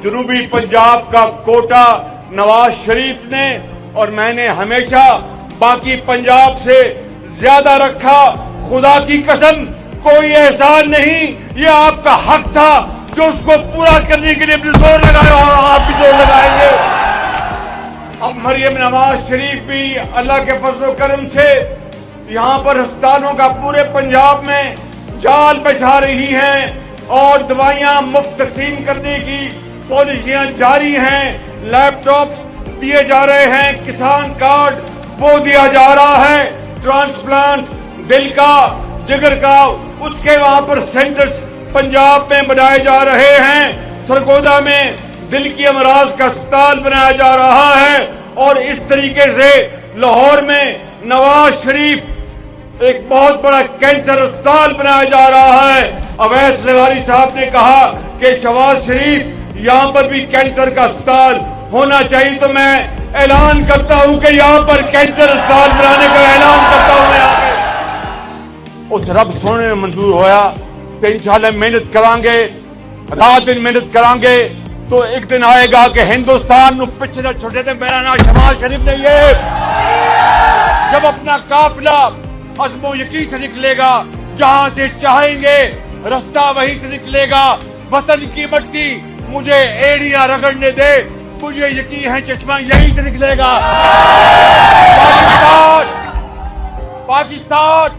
जनूबी पंजाब का कोटा नवाज शरीफ ने और मैंने हमेशा बाकी पंजाब से ज्यादा रखा। खुदा की कसम कोई एहसान नहीं, ये आपका हक था जो उसको पूरा करने के लिए भी जोर लगाया और आप भी जोर लगाएंगे। अब मरियम नवाज शरीफ भी अल्लाह के फजल करम से यहाँ पर अस्पतालों का पूरे पंजाब में जाल बिछा रही हैं और दवाइयाँ मुफ्त तकसीम करने की पॉलिसियाँ जारी हैं। लैपटॉप दिए जा रहे हैं, किसान कार्ड वो दिया जा रहा है, ट्रांसप्लांट दिल का जिगर का उसके वहां पर सेंटर्स पंजाब में बनाए जा रहे हैं। सरगोदा में दिल की अमराज का अस्पताल बनाया जा रहा है और इस तरीके से लाहौर में नवाज शरीफ एक बहुत बड़ा कैंसर अस्पताल बनाया जा रहा है। अवैस लगारी साहब ने कहा कि शहबाज शरीफ यहाँ पर भी कैंसर का अस्पताल होना चाहिए, तो मैं ऐलान करता हूँ कि यहाँ पर कैंसर अस्पताल बनाने का ऐलान करता हूँ। मैं यहाँ पे उस रब सोने में मंजूर होया तो इंशाल्लाह मेहनत करांगे, रात दिन मेहनत करांगे, तो एक दिन आएगा कि हिंदुस्तान नु पिछे न छोटे थे। मेरा नाम शहबाज शरीफ नहीं है। जब अपना काफिला अज़्मो यकीन से निकलेगा, जहां से चाहेंगे रास्ता वहीं से निकलेगा। वतन की मट्टी मुझे एड़ियां रगड़ने दे, मुझे यकीन है चश्मा यहीं से निकलेगा। पाकिस्तान